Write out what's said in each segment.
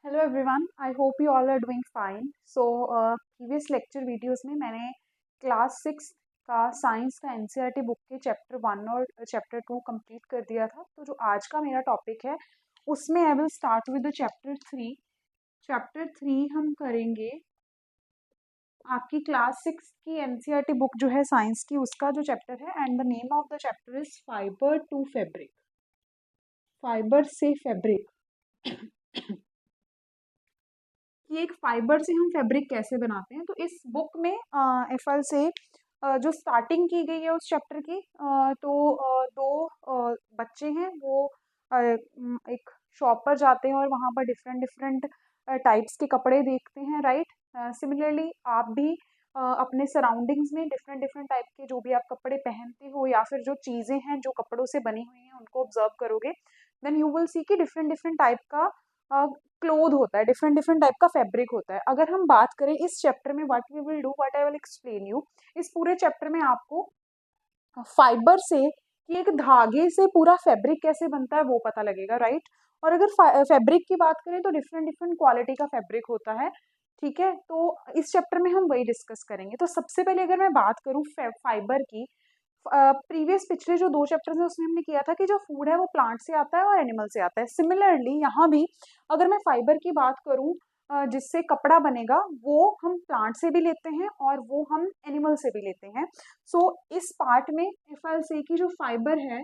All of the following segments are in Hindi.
Hello everyone, I hope you all are doing fine. So previous lecture videos में मैंने क्लास सिक्स का साइंस का एनसीईआरटी बुक के चैप्टर वन और चैप्टर टू कंप्लीट कर दिया था। तो जो आज का मेरा टॉपिक है उसमें I will start with the chapter three. Chapter three हम करेंगे आपकी क्लास सिक्स की एनसीईआरटी बुक जो है साइंस की, उसका जो चैप्टर है, and the name of the chapter is fibre to fabric. Fibre से फैब्रिक कि एक फाइबर से हम फैब्रिक कैसे बनाते हैं। तो इस बुक में एफएल से जो स्टार्टिंग की गई है उस चैप्टर की, तो दो बच्चे हैं वो एक शॉप पर जाते हैं और वहाँ पर डिफरेंट डिफरेंट टाइप्स के कपड़े देखते हैं, राइट। सिमिलरली आप भी अपने सराउंडिंग्स में डिफरेंट डिफरेंट टाइप के जो भी आप कपड़े पहनते हो या फिर जो चीज़ें हैं जो कपड़ों से बनी हुई हैं उनको ऑब्जर्व करोगे, देन यू विल सी कि डिफरेंट डिफरेंट टाइप का क्लोथ होता है, डिफरेंट डिफरेंट टाइप का फैब्रिक होता है। अगर हम बात करें इस चैप्टर में, what we will do, what I will explain you, इस पूरे चैप्टर में आपको फाइबर से कि एक धागे से पूरा फैब्रिक कैसे बनता है वो पता लगेगा, राइट। और अगर फैब्रिक की बात करें तो डिफरेंट डिफरेंट क्वालिटी का फैब्रिक होता है, ठीक है। तो इस चैप्टर में हम वही डिस्कस करेंगे। तो सबसे पहले अगर मैं बात करूँ फाइबर की, प्रीवियस पिछले जो दो चैप्टर्स हैं उसमें हमने किया था कि जो फूड है वो प्लांट से आता है और एनिमल से आता है। सिमिलरली यहाँ भी अगर मैं फाइबर की बात करूँ, जिससे कपड़ा बनेगा, वो हम प्लांट से भी लेते हैं और वो हम एनिमल से भी लेते हैं। सो इस पार्ट में इफ आई से कि जो फाइबर है,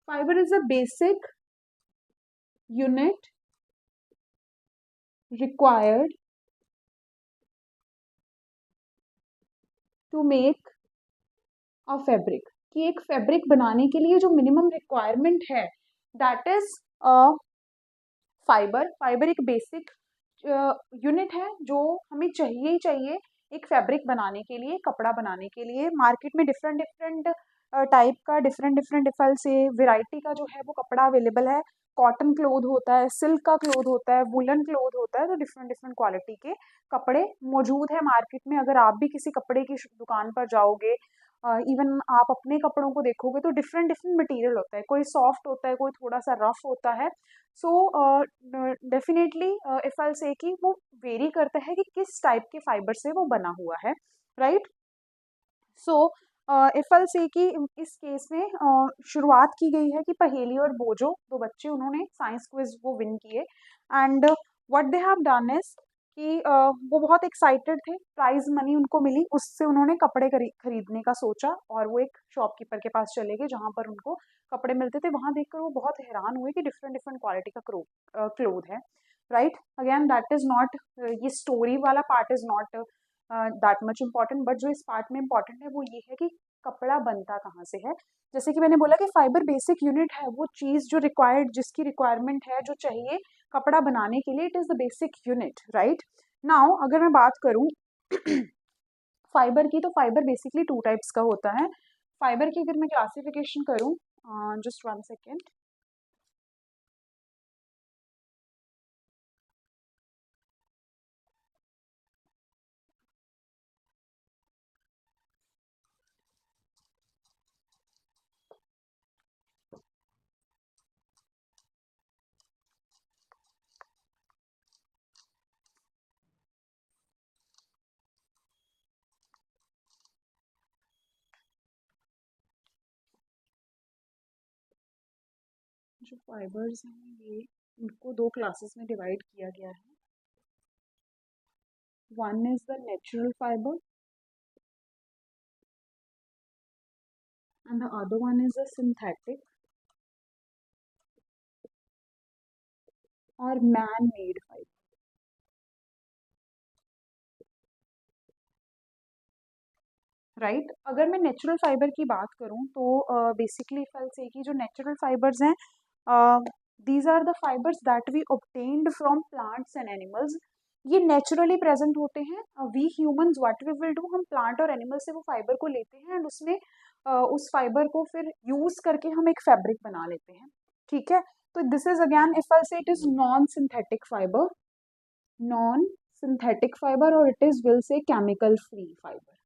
fibre is a basic unit required to make a fabric. कि एक फैब्रिक बनाने के लिए जो मिनिमम रिक्वायरमेंट है, दैट इज फाइबर। फाइबर एक बेसिक यूनिट है जो हमें चाहिए ही चाहिए एक फैब्रिक बनाने के लिए, कपड़ा बनाने के लिए। मार्केट में डिफरेंट डिफरेंट टाइप का, डिफरेंट डिफरेंट डिफल से वेराइटी का जो है वो कपड़ा अवेलेबल है। कॉटन क्लोथ होता है, सिल्क का क्लोथ होता है, वुलन क्लोथ होता है। तो डिफरेंट डिफरेंट क्वालिटी के कपड़े मौजूद है मार्केट में। अगर आप भी किसी कपड़े की दुकान पर जाओगे, इवन आप अपने कपड़ों को देखोगे तो डिफरेंट डिफरेंट मटेरियल होता है, कोई सॉफ्ट होता है, कोई थोड़ा सा रफ होता है। सो डेफिनेटली इफ आई से कि वो वेरी करता है कि किस टाइप के फाइबर से वो बना हुआ है, राइट। सो इफ आई से कि इस केस में शुरुआत की गई है कि पहेली और बोजो, दो बच्चे, उन्होंने साइंस क्विज वो विन किए। And what they have done is कि वो बहुत एक्साइटेड थे, प्राइज मनी उनको मिली, उससे उन्होंने कपड़े खरीदने का सोचा और वो एक शॉपकीपर के पास चले गए जहाँ पर उनको कपड़े मिलते थे। वहां देखकर वो बहुत हैरान हुए कि डिफरेंट डिफरेंट क्वालिटी का क्लोथ है, right. Again that is not, ये स्टोरी वाला part is not that much important, but जो इस पार्ट में इम्पॉर्टेंट है वो ये है कि कपड़ा बनता कहाँ से है। जैसे कि मैंने बोला कि फाइबर बेसिक यूनिट है, वो चीज़ जो रिक्वायर्ड, जिसकी रिक्वायरमेंट है, जो चाहिए कपड़ा बनाने के लिए, it is the basic unit, right. Now अगर मैं बात करूँ फाइबर की, तो फाइबर बेसिकली टू टाइप्स का होता है। फाइबर की अगर मैं क्लासिफिकेशन करूँ, जस्ट वन सेकेंड। जो फाइबर्स हैं ये, इनको दो क्लासेस में डिवाइड किया गया है। One is the natural fibre and the other one is a synthetic और मैन मेड फाइबर, राइट। अगर मैं नेचुरल फाइबर की बात करूं तो बेसिकली फल से कि जो नेचुरल फाइबर्स हैं, these are the fibres that we obtained from plants and animals. ये नेचुरली प्रेजेंट होते हैं। We humans what we will do, हम प्लांट और एनिमल से वो फाइबर को लेते हैं एंड उसमें उस फाइबर को फिर यूज करके हम एक फैब्रिक बना लेते हैं, ठीक है। तो this is again if I say it is non synthetic fibre, non synthetic fibre, और it is will say chemical free fibre,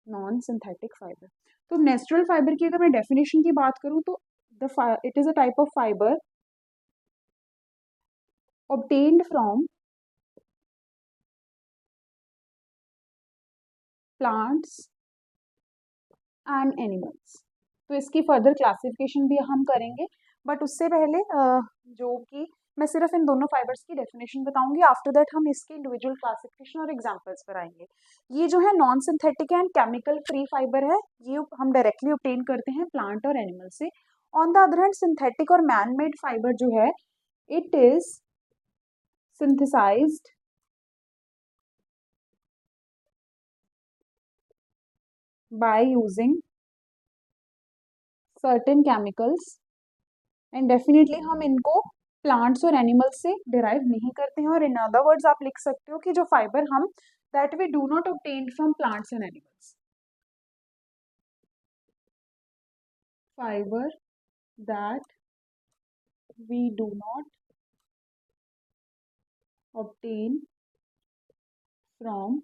non synthetic fibre. तो नेचुरल फाइबर की अगर मैं डेफिनेशन की बात करूं तो the it is a type of fibre obtained from plants and animals। तो इसकी फर्दर क्लासिफिकेशन भी हम करेंगे, बट उससे पहले जो कि मैं सिर्फ इन दोनों फाइबर्स की डेफिनेशन बताऊंगी। आफ्टर दैट हम इसके इंडिविजुअल क्लासिफिकेशन और एग्जांपल्स पर आएंगे। ये जो है non synthetic and chemical free fibre है, ये हम डायरेक्टली ऑब्टेन करते हैं प्लांट और एनिमल से। On the other hand synthetic और मैन मेड फाइबर जो है, it is synthesised by using certain chemicals and definitely हम इनको प्लांट्स और एनिमल्स से डिराइव नहीं करते हैं। और इन अदर वर्ड्स आप लिख सकते हो कि जो फाइबर हम that we do not obtain from plants and animals, fibre that we do not obtain from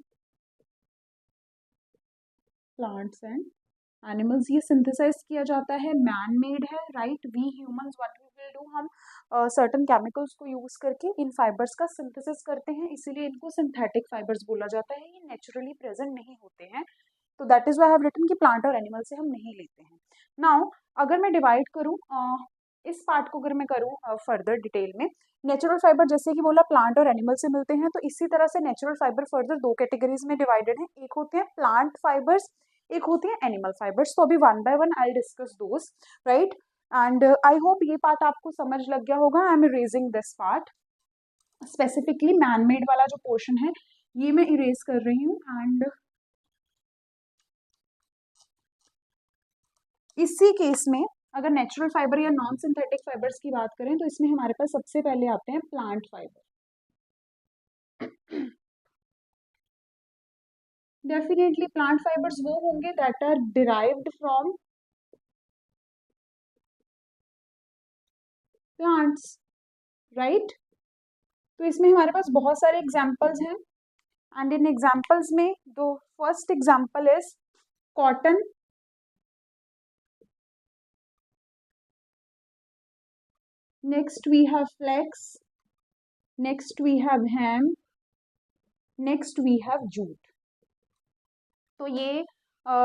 plants and animals. ये सिंथेसाइज किया जाता है, मैन मेड है, right. We humans what we will do, हम सर्टन केमिकल्स को यूज करके इन फाइबर्स का सिंथेसिस करते हैं, इसीलिए इनको सिंथेटिक फाइबर्स बोला जाता है। ये नेचुरली प्रेजेंट नहीं होते हैं, तो that is why I have written कि प्लांट और एनिमल से हम नहीं लेते हैं। नाउ अगर मैं डिवाइड करूँ इस पार्ट को, अगर मैं करूँ फर्दर डिटेल में, नेचुरल फाइबर जैसे कि बोला प्लांट और एनिमल से मिलते हैं, तो इसी तरह से नेचुरल फाइबर फर्दर दो कैटेगरीज में डिवाइडेड है। एक होते हैं प्लांट फाइबर्स, एक होती है एनिमल फाइबर्स। तो अभी one by one I discuss those, right. And I hope ये पार्ट आपको समझ लग गया होगा। I am erasing this part, specifically man made वाला जो पोर्शन है ये मैं इरेज कर रही हूँ। एंड इसी केस में अगर नेचुरल फाइबर या नॉन सिंथेटिक फाइबर्स की बात करें, तो इसमें हमारे पास सबसे पहले आते हैं plant fibre. Definitely plant fibres वो होंगे that are derived from plants, right. तो इसमें हमारे पास बहुत सारे एग्जांपल्स हैं, एंड इन एग्जांपल्स में दो first example is cotton, next we have flax, next we have hemp, next we have jute. तो ये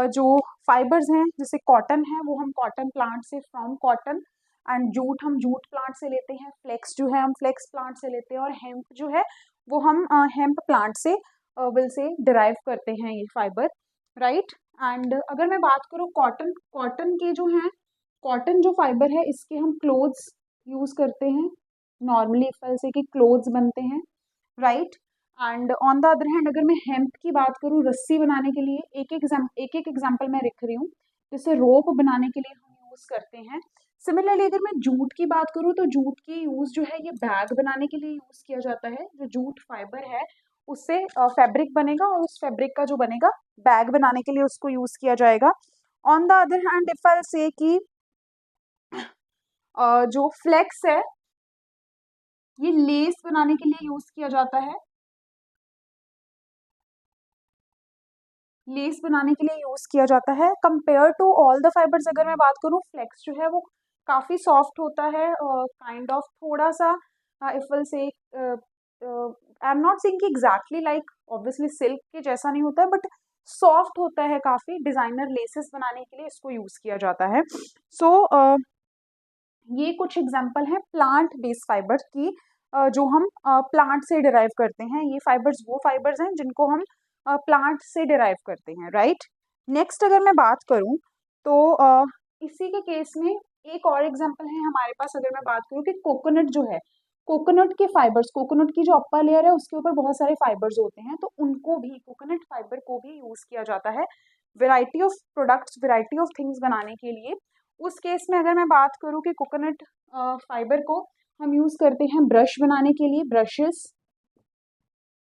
जो फाइबर्स हैं, जैसे कॉटन है वो हम कॉटन प्लांट से फ्रॉम कॉटन, एंड जूट हम जूट प्लांट से लेते हैं, फ्लेक्स जो है हम फ्लेक्स प्लांट से लेते हैं, और हेम्प जो है वो हम हेम्प प्लांट से विल से डिराइव करते हैं ये फाइबर, राइट। एंड अगर मैं बात करूँ कॉटन, कॉटन के जो हैं, कॉटन जो फाइबर है इसके हम क्लोथ्स यूज करते हैं, नॉर्मली इस तरह से कि क्लोथ्स बनते हैं, right. And on the other hand अगर मैं हेम्प की बात करूँ रस्सी बनाने के लिए, एक एक एग्जाम्पल मैं लिख रही हूँ, जैसे रोप बनाने के लिए हम यूज करते हैं। सिमिलरली अगर मैं जूट की बात करूँ, तो जूट की यूज जो है ये बैग बनाने के लिए यूज किया जाता है। जो जूट फाइबर है उससे फैब्रिक बनेगा, और उस फैब्रिक का जो बनेगा बैग बनाने के लिए उसको यूज किया जाएगा। On the other hand if I से कि जो फ्लेक्स है ये लेस बनाने के लिए यूज किया जाता है, लेस बनाने के लिए यूज किया जाता है। Compare to all the fibres अगर मैं बात करूँ, फ्लेक्स जो है वो काफी सॉफ्ट होता है, काइंड ऑफ थोड़ा सा if will say I am not saying कि एग्जैक्टली लाइक ऑब्वियसली सिल्क के जैसा नहीं होता है, बट सॉफ्ट होता है काफी। डिजाइनर लेसेस बनाने के लिए इसको यूज किया जाता है। सो ये कुछ एग्जाम्पल हैं प्लांट बेस्ड फाइबर्स की, जो हम प्लांट से डिराइव करते हैं। ये फाइबर्स वो फाइबर्स हैं जिनको हम प्लांट से डिराइव करते हैं, राइट। नेक्स्ट अगर मैं बात करूं, तो इसी के केस में एक और एग्जांपल है हमारे पास। अगर मैं बात करूं कि कोकोनट जो है, कोकोनट के फाइबर्स, कोकोनट की जो अप्पर लेयर है उसके ऊपर बहुत सारे फाइबर्स होते हैं, तो उनको भी, कोकोनट फाइबर को भी यूज किया जाता है variety of products, variety of things बनाने के लिए। उस केस में अगर मैं बात करूं कि कोकोनट फाइबर को हम यूज करते हैं ब्रश बनाने के लिए, ब्रशेस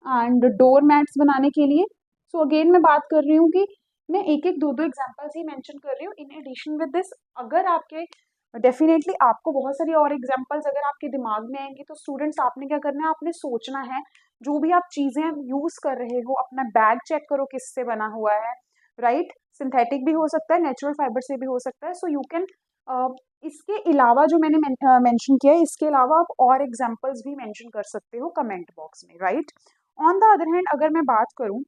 एंड डोर मैट्स बनाने के लिए। सो अगेन मैं बात कर रही हूँ कि मैं एक एक दो दो एग्जांपल्स ही मेंशन कर रही हूँ। इन एडिशन विद दिस, अगर आपके डेफिनेटली आपको बहुत सारी और एग्जांपल्स अगर आपके दिमाग में आएंगी, तो स्टूडेंट्स आपने क्या करना है, आपने सोचना है जो भी आप चीजें यूज कर रहे हो, अपना बैग चेक करो किससे बना हुआ है, राइट। सिंथेटिक भी हो सकता है, नेचुरल फाइबर से भी हो सकता है। सो यू कैन इसके अलावा जो मैंने मेंशन किया है, इसके अलावा आप और एग्जांपल्स भी मेंशन कर सकते हो कमेंट बॉक्स में, right. On the other hand अगर मैं बात करूँ,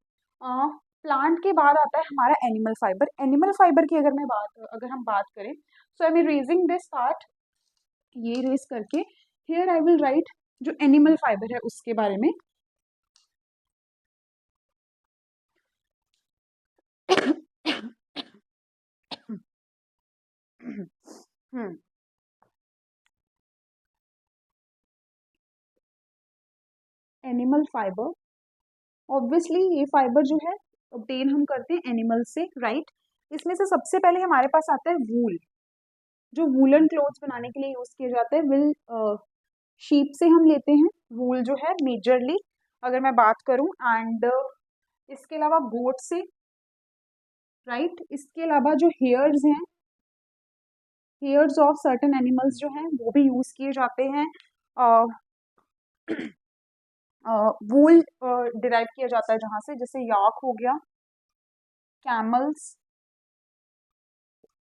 प्लांट के बाद आता है हमारा एनिमल फाइबर। एनिमल फाइबर की अगर हम बात करें, so I am raising this part, ये रेस करके हियर आई विल राइट जो एनिमल फाइबर है उसके बारे में। एनिमल फाइबर, ऑब्वियसली ये फाइबर जो है ऑब्टेन हम करते हैं एनिमल से, राइट। इसमें से सबसे पहले हमारे पास आता है वूल, जो वूलन क्लोथ्स बनाने के लिए यूज किए जाते हैं। विल शीप से हम लेते हैं वूल जो है मेजरली, अगर मैं बात करूं। एंड इसके अलावा गोट से, राइट। इसके अलावा जो हेयर्स हैं, हेयर्स ऑफ सर्टेन एनिमल्स जो हैं वो भी यूज किए जाते हैं। वूल डिराइव किया जाता है जहां से, जैसे याक हो गया, कैमल्स,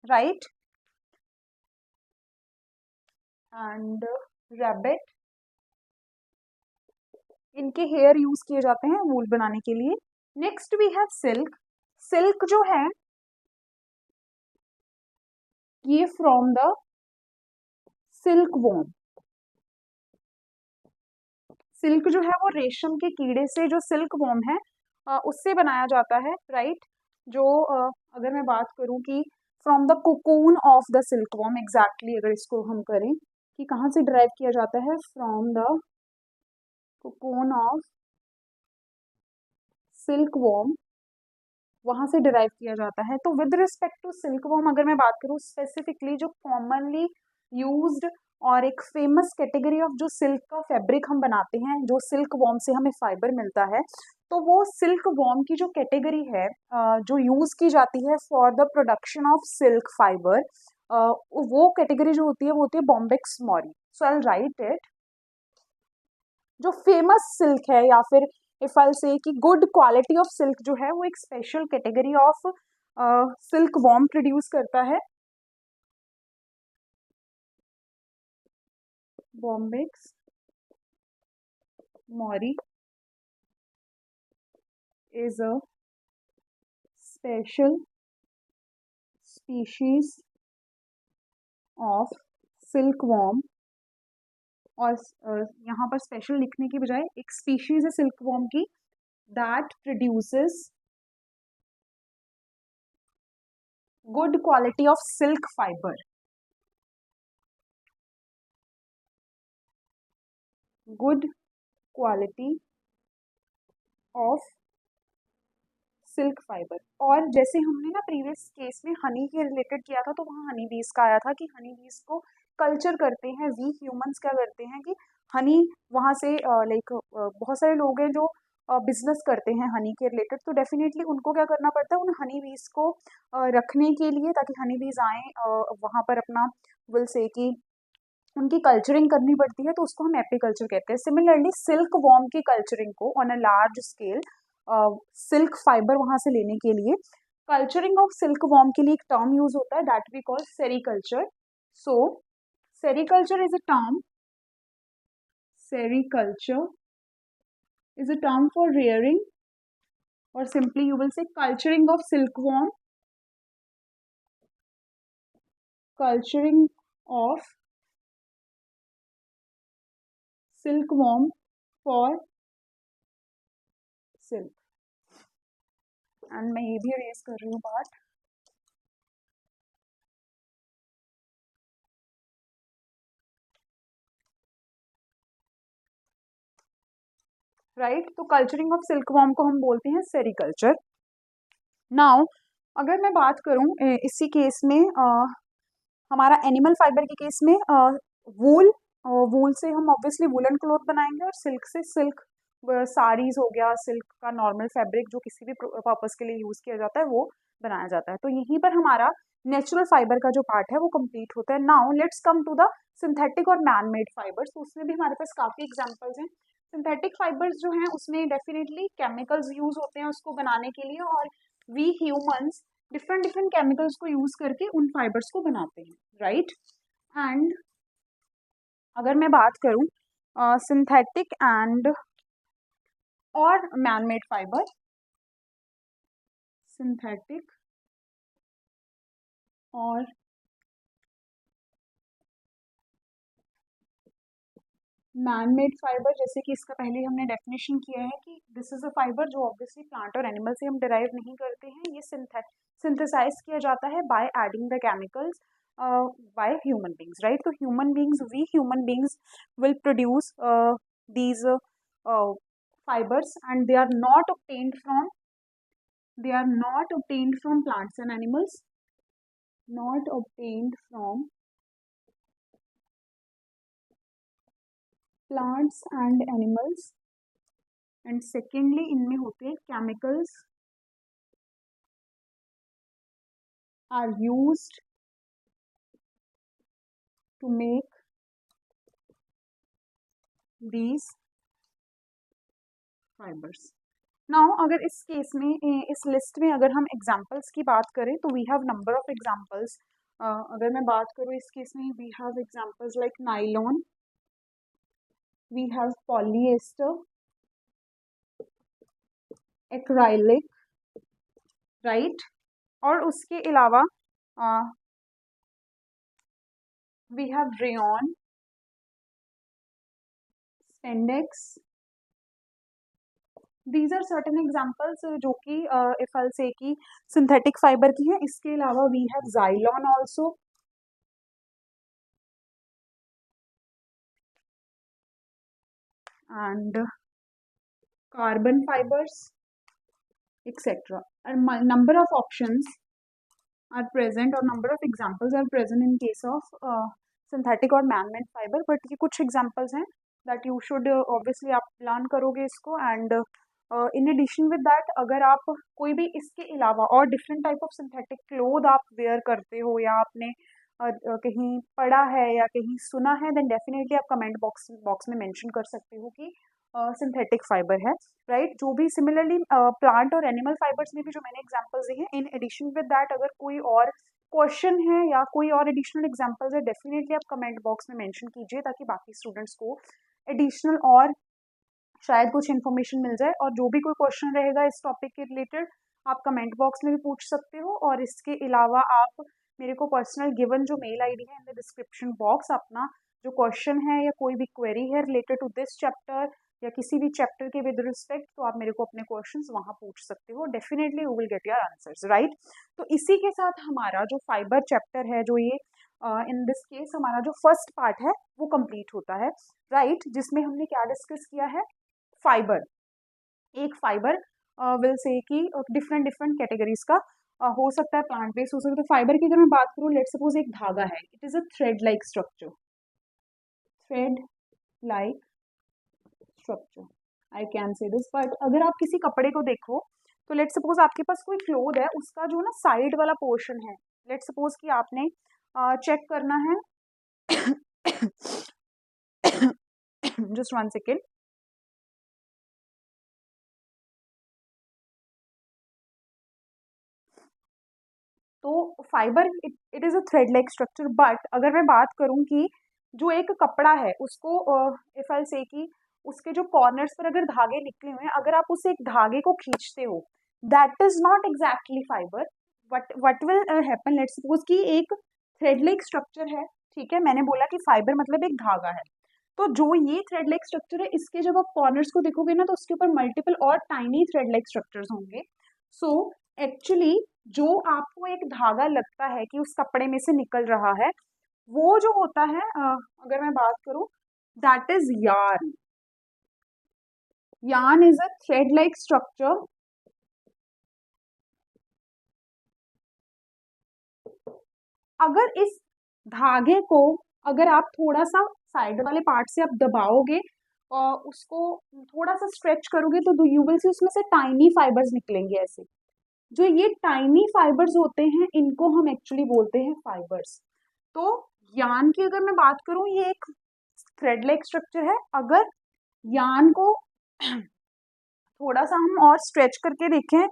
राइट, एंड रैबिट, इनके हेयर यूज किए जाते हैं वूल बनाने के लिए। Next we have silk. Silk जो है ये from the silk worm, silk जो है वो रेशम के कीड़े से, जो सिल्क वॉर्म है उससे बनाया जाता है, राइट। जो अगर मैं बात करूं कि from the cocoon of the silk warm, exactly अगर इसको हम करें कि कहाँ से ड्राइव किया जाता है, from the cocoon of silk worm, वहां से डिराइव किया जाता है। तो with respect to silk worm अगर मैं बात करूँ स्पेसिफिकली, जो कॉमनली यूज्ड और एक फेमस कैटेगरी ऑफ जो सिल्क का फैब्रिक हम बनाते हैं, जो सिल्क वॉर्म से हमें फाइबर मिलता है, तो वो सिल्क वॉर्म की जो कैटेगरी है जो यूज की जाती है for the production of silk fibre, वो कैटेगरी जो होती है वो होती है Bombyx mori. So I write it, जो फेमस सिल्क है, या फिर इफ आई से कि गुड क्वालिटी ऑफ सिल्क जो है वो एक special category of silk worm produce करता है। Bombyx mori is a special species of silkworm, और यहाँ पर स्पेशल लिखने की बजाय एक स्पीशीज है सिल्कवॉर्म की, that produces good quality of silk fibre, good quality of silk fibre. और जैसे हमने ना प्रीवियस केस में हनी के रिलेटेड किया था, तो वहाँ हनी बीज का आया था कि हनी बीज को कल्चर करते हैं, वी ह्यूमंस क्या करते हैं कि हनी वहाँ से लाइक बहुत सारे लोग हैं जो बिजनेस करते हैं हनी के रिलेटेड, तो डेफिनेटली उनको क्या करना पड़ता है, उन हनी बीज को रखने के लिए, ताकि हनी बीज आए वहाँ पर अपना विल से कि उनकी कल्चरिंग करनी पड़ती है, तो उसको हम एपीकल्चर कहते हैं। सिमिलरली सिल्क वॉर्म की कल्चरिंग को on a large scale, silk fibre वहां से लेने के लिए, कल्चरिंग ऑफ सिल्क वॉर्म के लिए एक टर्म यूज होता है, that we call sericulture. So sericulture is a term, sericulture is a term for rearing, or simply you will say culturing of silkworm, culturing of silkworm for silk। And मैं ये भी अरेज कर रही हूँ पार्ट, राइट। तो कल्चरिंग ऑफ सिल्कवॉर्म को हम बोलते हैं सेरीकल्चर। नाउ अगर मैं बात करूं इसी केस में हमारा एनिमल फाइबर के केस में वूल, वूल से हम ऑब्वियसली वूलन क्लॉथ बनाएंगे, और सिल्क से सिल्क साड़ीज हो गया, सिल्क का नॉर्मल फैब्रिक जो किसी भी पर्पस के लिए यूज किया जाता है वो बनाया जाता है। तो यहीं पर हमारा नेचुरल फाइबर का जो पार्ट है वो कंप्लीट होता है। Now let's come to the synthetic और मैन मेड फाइबर्स। तो उसमें भी हमारे पास काफी एग्जांपल्स हैं। सिंथेटिक फाइबर्स जो हैं उसमें डेफिनेटली केमिकल्स यूज होते हैं उसको बनाने के लिए, और we humans different different chemicals को यूज करके उन फाइबर्स को बनाते हैं, राइट। एंड अगर मैं बात करूं सिंथेटिक एंड और मैनमेड फाइबर, सिंथेटिक और मैनमेड फाइबर, जैसे कि इसका पहले हमने डेफिनेशन किया है कि दिस इज अ फाइबर जो ऑब्वियसली प्लांट और एनिमल से हम डिराइव नहीं करते हैं, ये सिंथेसाइज किया जाता है by adding the chemicals by human beings, right. तो human beings will produce these fibers and they are not obtained from plants and animals, not obtained from plants and animals, and secondly इनमें होते हैं chemicals are used to make these fibers. Now अगर इस केस में इस लिस्ट में अगर हम एग्जाम्पल्स की बात करें तो we have number of examples. अगर मैं बात करूँ इस केस में we have examples like nylon, we have polyester, acrylic, right. और उसके अलावा we have rayon, spandex. These are certain examples जो कि इफ आई से कि सिंथेटिक फाइबर की है। इसके अलावा we have Zylon also, and carbon fibers, etc. And number of options are present or number of examples are present in case of synthetic और man-made fiber, but ये कुछ examples हैं that you should obviously आप learn करोगे इसको। and in addition with that अगर आप कोई भी इसके अलावा और different type of synthetic cloth आप wear करते हो या आपने कहीं पढ़ा है या कहीं सुना है, then definitely आप comment box में mention कर सकते हो कि सिंथेटिक फाइबर है, राइट। जो भी सिमिलरली प्लांट और एनिमल फाइबर्स में भी जो मैंने एग्जांपल्स दिए हैं, इन एडिशन विद दैट अगर कोई और क्वेश्चन है या कोई और एडिशनल एग्जांपल्स है, डेफिनेटली आप कमेंट बॉक्स में मेंशन कीजिए ताकि बाकी स्टूडेंट्स को एडिशनल और शायद कुछ इन्फॉर्मेशन मिल जाए। और जो भी कोई क्वेश्चन रहेगा इस टॉपिक के रिलेटेड आप कमेंट बॉक्स में भी पूछ सकते हो, और इसके अलावा आप मेरे को पर्सनल गिवन जो मेल आईडी है इन द डिस्क्रिप्शन बॉक्स, अपना जो क्वेश्चन है या कोई भी क्वेरी है रिलेटेड टू दिस चैप्टर या किसी भी चैप्टर के विद रिस्पेक्ट, तो आप मेरे को अपने क्वेश्चंस वहां पूछ सकते हो। Definitely you will get your answers, right. तो इसी के साथ हमारा जो फाइबर चैप्टर है, जो ये इन दिस केस हमारा जो फर्स्ट पार्ट है वो कंप्लीट होता है, राइट। जिसमें हमने क्या डिस्कस किया है, फाइबर। एक फाइबर विल से कि डिफरेंट डिफरेंट कैटेगरीज का हो सकता है, प्लांट बेस्ड हो सकता है। तो फाइबर की अगर मैं बात करूँ, लेट सपोज एक धागा है, it is a thread like structure, thread like structure, I can say this. But अगर आप किसी कपड़े को देखो तो लेट सपोज आपके पास कोई क्लोथ है, उसका जो ना साइड वाला पोर्शन है, लेट सपोज कि आपने चेक करना है जस्ट वन सेकेंड। तो fibre it is a thread like structure, but अगर मैं बात करूं कि जो एक कपड़ा है उसको इफ आई से कि उसके जो कॉर्नर्स पर अगर धागे निकले हुए हैं, अगर आप उस एक धागे को खींचते हो, that is not exactly fibre. What will happen, let's suppose कि एक थ्रेड लाइक स्ट्रक्चर है, ठीक है। मैंने बोला कि फाइबर मतलब एक धागा है, तो जो ये थ्रेड लाइक स्ट्रक्चर है, इसके जब आप कॉर्नर्स को देखोगे ना, तो उसके ऊपर मल्टीपल और टाइनी थ्रेड लाइक स्ट्रक्चर्स होंगे। सो एक्चुअली जो आपको एक धागा लगता है कि उस कपड़े में से निकल रहा है, वो जो होता है अगर मैं बात करूं, that is yarn. Yarn is a thread like structure अगर इस धागे को अगर आप थोड़ा सा साइड वाले पार्ट से आप दबाओगे और उसको थोड़ा सा स्ट्रेच करोगे, तो यू विल सी उसमें से टाइनी फाइबर्स निकलेंगे ऐसे। जो ये टाइनी फाइबर्स होते हैं, इनको हम एक्चुअली बोलते हैं फाइबर्स। तो यान की अगर मैं बात करूं, ये एक थ्रेड लाइक स्ट्रक्चर है। अगर यान को थोड़ा सा हम और स्ट्रेच करके देखें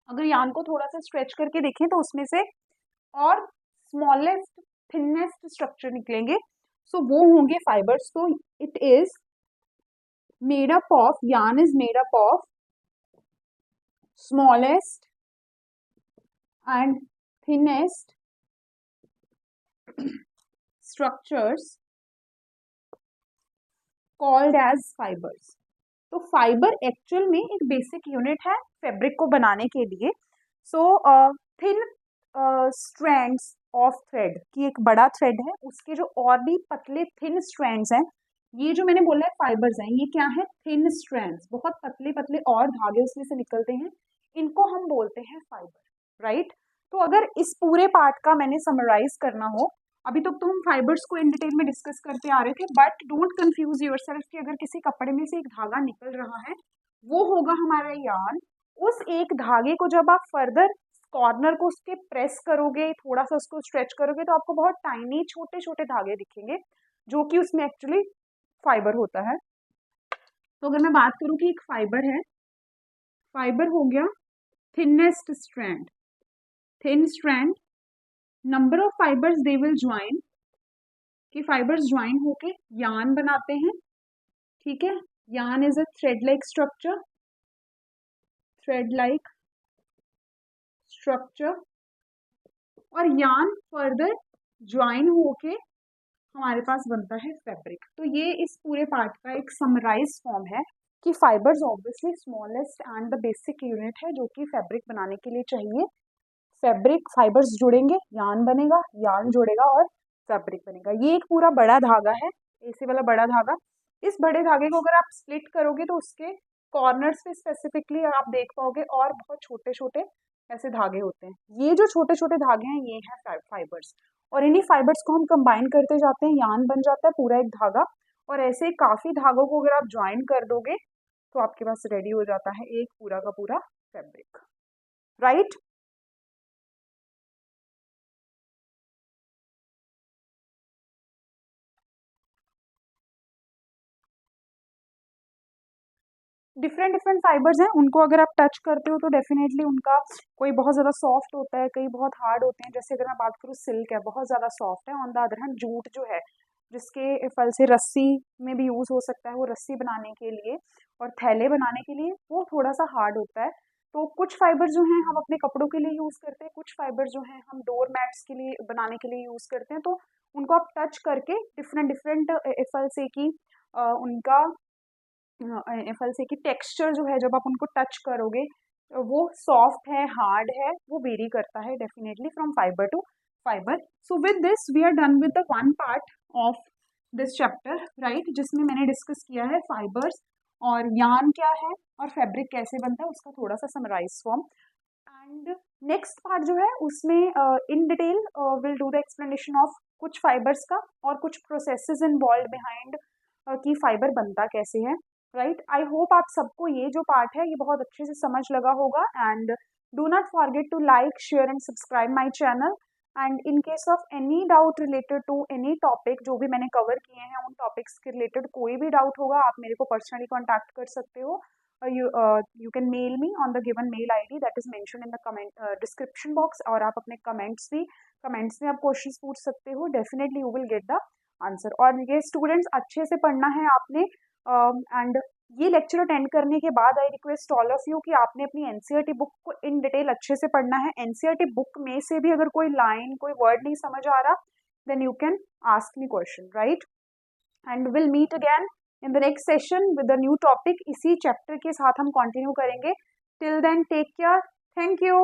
अगर यान को थोड़ा सा स्ट्रेच करके देखें तो उसमें से और स्मॉलेस्ट थिनेस्ट स्ट्रक्चर निकलेंगे, सो वो होंगे फाइबर्स। तो it is made up of, yarn is made up of smallest and thinnest structures called as fibres. तो फाइबर एक्चुअल में एक बेसिक यूनिट है फैब्रिक को बनाने के लिए। So thin strands of thread की एक बड़ा थ्रेड है, उसके जो और भी पतले थिन स्ट्रैंड्स हैं, ये जो मैंने बोला है फाइबर्स हैं, ये क्या है, थिन स्ट्रैंड्स, बहुत पतले पतले और धागे उसमें से निकलते हैं, इनको हम बोलते हैं फाइबर, राइट। तो अगर इस पूरे पार्ट का मैंने समराइज करना हो, अभी तक तो हम फाइबर्स को इन डिटेल में डिस्कस करते आ रहे थे, बट डोंट कंफ्यूज योरसेल्फ कि अगर किसी कपड़े में से एक धागा निकल रहा है, वो होगा हमारा यार्न। उस एक धागे को जब आप फर्दर कॉर्नर को उसके प्रेस करोगे, थोड़ा सा उसको स्ट्रेच करोगे, तो आपको बहुत टाइनी छोटे छोटे धागे दिखेंगे, जो कि उसमें एक्चुअली फाइबर होता है। तो अगर मैं बात करूं कि एक फाइबर है, फाइबर हो गया thinnest strand, thin strand, number of fibres they will join, कि फाइबर्स ज्वाइन होके यान बनाते हैं, ठीक है। यान is a thread like structure, thread like structure, और यान फर्दर ज्वाइन होके हमारे पास बनता है फैब्रिक। तो ये इस पूरे पार्ट का एक समराइज फॉर्म है कि fibres obviously smallest and the basic unit है जो कि फैब्रिक बनाने के लिए चाहिए। फैब्रिक फाइबर्स जुड़ेंगे, यान बनेगा, यान जुड़ेगा और फैब्रिक बनेगा। ये एक पूरा बड़ा धागा है, ऐसे वाला बड़ा धागा। इस बड़े धागे को अगर आप स्प्लिट करोगे तो उसके कॉर्नर्स पे स्पेसिफिकली आप देख पाओगे और बहुत छोटे छोटे ऐसे धागे होते हैं। ये जो छोटे छोटे धागे हैं, ये है फाइबर्स, और इन्हीं फाइबर्स को हम कंबाइन करते जाते हैं, यान बन जाता है पूरा एक धागा। और ऐसे काफी धागों को अगर आप ज्वाइन कर दोगे तो आपके पास रेडी हो जाता है एक पूरा का पूरा fabric, right. Different different fibres हैं, उनको अगर आप टच करते हो तो डेफिनेटली उनका कोई बहुत ज़्यादा सॉफ्ट होता है, कई बहुत हार्ड होते हैं। जैसे अगर मैं बात करूँ, सिल्क है, बहुत ज़्यादा सॉफ्ट है। On the other hand jute जो है, जिसके फल से रस्सी में भी यूज़ हो सकता है, वो रस्सी बनाने के लिए और थैले बनाने के लिए, वो थोड़ा सा हार्ड होता है। तो कुछ फाइबर जो हैं हम अपने कपड़ों के लिए यूज़ करते हैं, कुछ फाइबर जो हैं हम डोर मैट्स के लिए बनाने के लिए यूज़ करते हैं। तो उनको आप टच करके डिफरेंट डिफरेंट फल से की उनका फल से की टेक्सचर जो है, जब आप उनको टच करोगे, वो सॉफ्ट है, हार्ड है, वो वेरी करता है definitely from fibre to fibre. So with this we are done with the one part of this chapter, right, जिसमें मैंने डिस्कस किया है फाइबर्स और यान क्या है और फैब्रिक कैसे बनता है, उसका थोड़ा सा summarise form. And next part जो है उसमें in detail will do the explanation of कुछ फाइबर्स का और कुछ प्रोसेसेस इन्वॉल्व बिहाइंड कि फाइबर बनता कैसे है, राइट। आई होप आप सबको ये जो पार्ट है ये बहुत अच्छे से समझ लगा होगा। And do not forget to like, share and subscribe my channel. And in case of any doubt related to any topic जो भी मैंने कवर किए हैं, उन टॉपिक्स के रिलेटेड कोई भी डाउट होगा, आप मेरे को पर्सनली कॉन्टैक्ट कर सकते हो। You can mail me on the given mail ID that is mentioned in the comment description box, और आप अपने कमेंट्स में आप क्वेश्चंस पूछ सकते हो, definitely you will get the answer. और ये स्टूडेंट्स अच्छे से पढ़ना है आपने, एंड ये लेक्चर अटेंड करने के बाद I request all of you कि आपने अपनी एनसीईआरटी बुक को इन डिटेल अच्छे से पढ़ना है। एनसीईआरटी बुक में से भी अगर कोई लाइन, कोई वर्ड नहीं समझ आ रहा, then you can ask me question, right. And will meet again in the next session with a new topic. इसी चैप्टर के साथ हम कंटिन्यू करेंगे। Till then take care, thank you.